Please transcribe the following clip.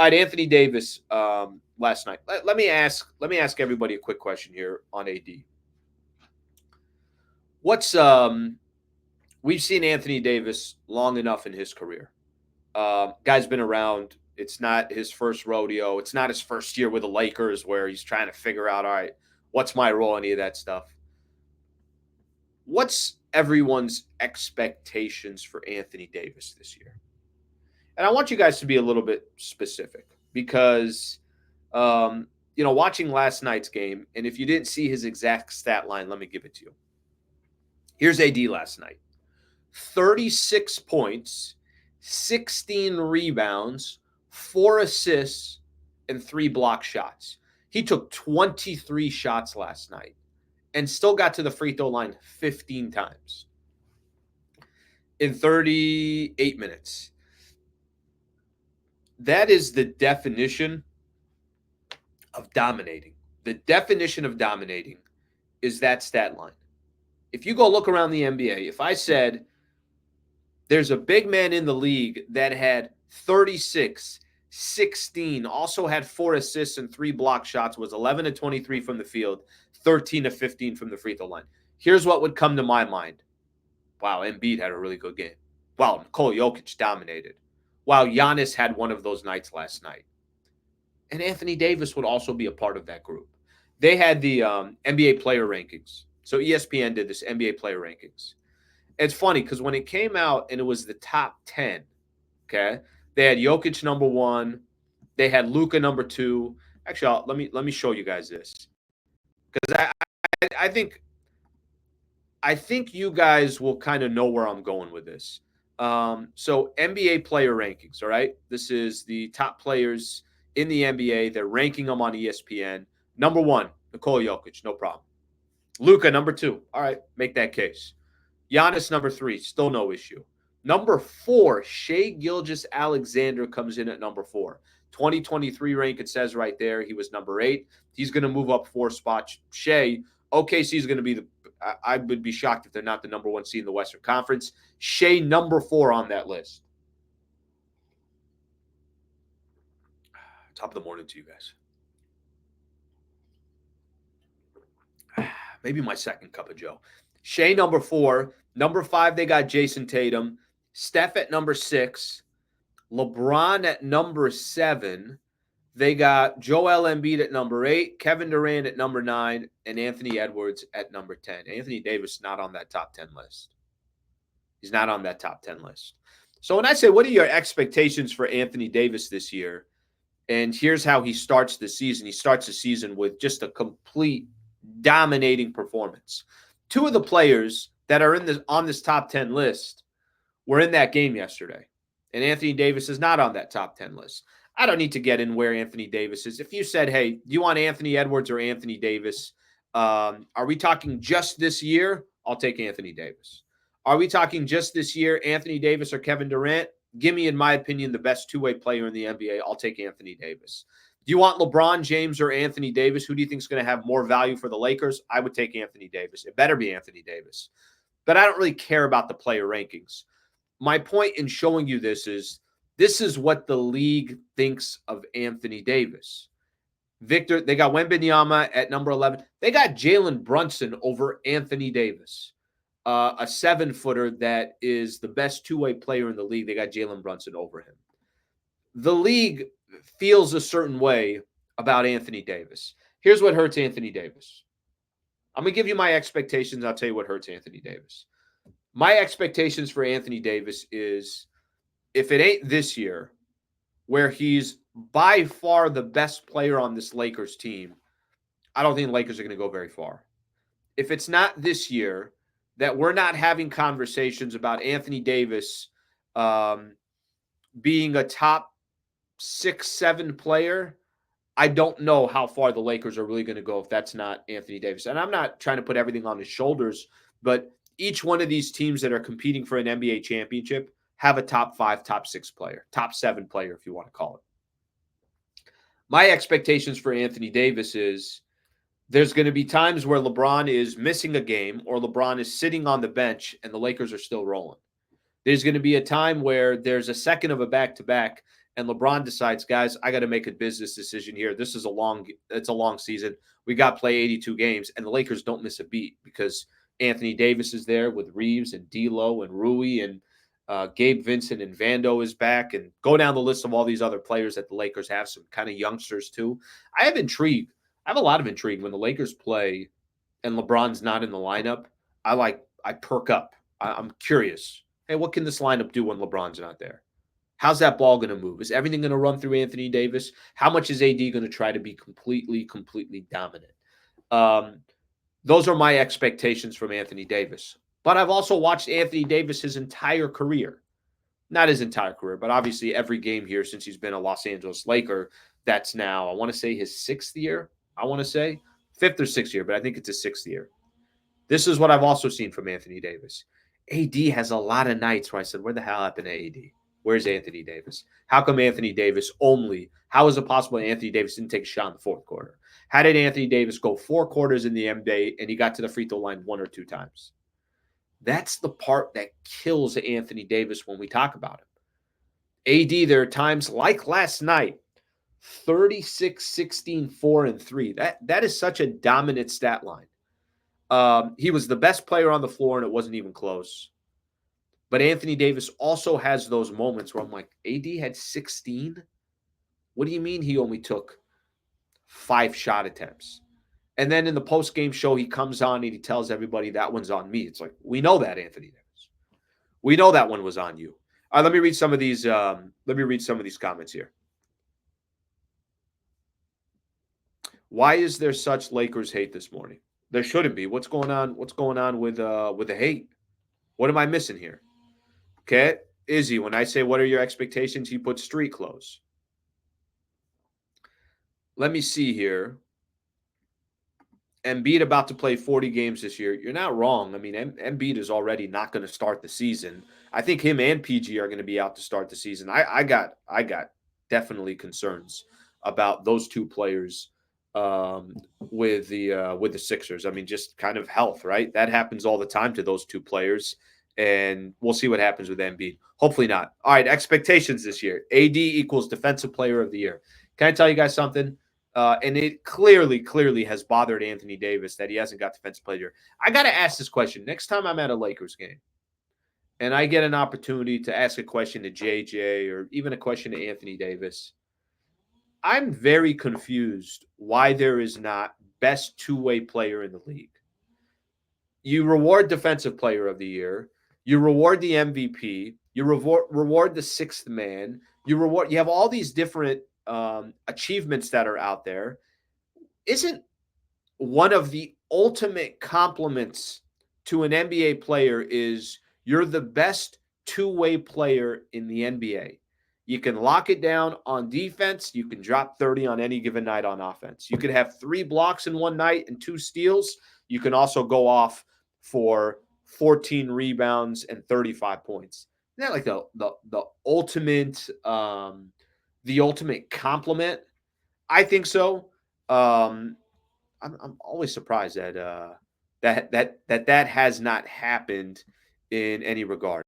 All right, Anthony Davis last night. Let me ask everybody a quick question here on AD. What's we've seen Anthony Davis long enough in his career. Guy's been around. It's not his first rodeo. It's not his first year with the Lakers where he's trying to figure out, all right, what's my role, any of that stuff. What's everyone's expectations for Anthony Davis this year? And I want you guys to be a little bit specific because, watching last night's game, and if you didn't see his exact stat line, let me give it to you. Here's AD last night: 36 points, 16 rebounds, 4 assists, and 3 block shots. He took 23 shots last night and still got to the free throw line 15 times in 38 minutes. That is the definition of dominating. The definition of dominating is that stat line. If you go look around the NBA, if I said there's a big man in the league that had 36, 16, also had 4 assists and 3 block shots, was 11 to 23 from the field, 13 to 15 from the free throw line. Here's what would come to my mind. Wow, Embiid had a really good game. Wow, Nikola Jokic dominated. Wow, Giannis had one of those nights last night. And Anthony Davis would also be a part of that group. They had the NBA player rankings. So ESPN did this NBA player rankings. It's funny because when it came out and it was the top 10, okay, they had Jokic number 1. They had Luka number 2. Actually, let me show you guys this because I think you guys will kind of know where I'm going with this. So NBA player rankings, all right? This is the top players in the NBA. They're ranking them on ESPN. Number 1, Nikola Jokic, no problem. Luka, number 2. All right, make that case. Giannis, number 3, still no issue. Number 4, Shai Gilgeous-Alexander comes in at number 4. 2023 rank, it says right there, he was number 8. He's going to move up 4 spots. Shai, OKC is going to be I would be shocked if they're not the number 1 seed in the Western Conference. Shai, number 4 on that list. Top of the morning to you guys. Maybe my second cup of Joe. Shai, number 4. Number 5, they got Jason Tatum. Steph at number 6. LeBron at number 7. They got Joel Embiid at number 8, Kevin Durant at number 9, and Anthony Edwards at number 10. Anthony Davis not on that top 10 list. He's not on that top 10 list. So when I say, what are your expectations for Anthony Davis this year? And here's how he starts the season. He starts the season with just a complete dominating performance. 2 of the players that are on this top 10 list were in that game yesterday. And Anthony Davis is not on that top 10 list. I don't need to get in where Anthony Davis is. If you said, hey, do you want Anthony Edwards or Anthony Davis? Are we talking just this year? I'll take Anthony Davis. Are we talking just this year, Anthony Davis or Kevin Durant? Give me, in my opinion, the best two-way player in the NBA. I'll take Anthony Davis. Do you want LeBron James or Anthony Davis? Who do you think is going to have more value for the Lakers? I would take Anthony Davis. It better be Anthony Davis. But I don't really care about the player rankings. My point in showing you this is what the league thinks of Anthony Davis. Victor, they got Wembanyama at number 11. They got Jalen Brunson over Anthony Davis, a 7-footer that is the best two-way player in the league. They got Jalen Brunson over him. The league feels a certain way about Anthony Davis. Here's what hurts Anthony Davis. I'm going to give you my expectations. I'll tell you what hurts Anthony Davis. My expectations for Anthony Davis is, if it ain't this year, where he's by far the best player on this Lakers team, I don't think the Lakers are going to go very far. If it's not this year, that we're not having conversations about Anthony Davis being a top 6-7 player, I don't know how far the Lakers are really going to go if that's not Anthony Davis. And I'm not trying to put everything on his shoulders, but each one of these teams that are competing for an NBA championship have a top 5, top 6 player, top 7 player, if you want to call it. My expectations for Anthony Davis is there's going to be times where LeBron is missing a game or LeBron is sitting on the bench and the Lakers are still rolling. There's going to be a time where there's a second of a back-to-back and LeBron decides, guys, I got to make a business decision here. It's a long season. We got to play 82 games, and the Lakers don't miss a beat because Anthony Davis is there with Reeves and D'Lo and Rui and Gabe Vincent and Vando is back, and go down the list of all these other players that the Lakers have, some kind of youngsters too. I have intrigue. I have a lot of intrigue when the Lakers play and LeBron's not in the lineup. I perk up. I'm curious. Hey, what can this lineup do when LeBron's not there? How's that ball going to move? Is everything going to run through Anthony Davis? How much is AD going to try to be completely dominant? Um, those are my expectations from Anthony Davis. But I've also watched Anthony Davis his entire career. Not his entire career, but obviously every game here since he's been a Los Angeles Laker. That's now, I want to say, his sixth year. I want to say fifth or sixth year, but I think it's his sixth year. This is what I've also seen from Anthony Davis. AD has a lot of nights where I said, where the hell happened to AD? Where's Anthony Davis? How come Anthony Davis only? How is it possible Anthony Davis didn't take a shot in the fourth quarter? How did Anthony Davis go 4 quarters in the NBA and he got to the free throw line 1 or 2 times? That's the part that kills Anthony Davis when we talk about him. AD, there are times like last night, 36, 16, 4, and 3. That is such a dominant stat line. He was the best player on the floor, and it wasn't even close. But Anthony Davis also has those moments where I'm like, AD had 16? What do you mean he only took 5 shot attempts? And then in the post-game show, he comes on and he tells everybody that one's on me. It's like, we know that, Anthony Davis. We know that one was on you. All right, let me read some of these. Comments here. Why is there such Lakers hate this morning? There shouldn't be. What's going on? What's going on with the hate? What am I missing here? Okay, Izzy, when I say what are your expectations, he puts street clothes. Let me see here. Embiid about to play 40 games this year. You're not wrong. I mean, Embiid is already not going to start the season. I think him and PG are going to be out to start the season. I got definitely concerns about those two players with the Sixers. I mean, just kind of health, right? That happens all the time to those two players, and we'll see what happens with Embiid. Hopefully not. All right, expectations this year. AD equals Defensive Player of the Year. Can I tell you guys something? And it clearly has bothered Anthony Davis that he hasn't got Defensive Player. I got to ask this question next time I'm at a Lakers game and I get an opportunity to ask a question to JJ or even a question to Anthony Davis. I'm very confused why there is not best two-way player in the league. You reward Defensive Player of the Year. You reward the MVP. You reward the sixth man. You have all these different achievements that are out there. Isn't one of the ultimate compliments to an NBA player is you're the best two-way player in the NBA. You can lock it down on defense. You can drop 30 on any given night on offense. You could have 3 blocks in one night and 2 steals. You can also go off for 14 rebounds and 35 points. Isn't that like the ultimate compliment? I think so. I'm always surprised that that has not happened in any regard.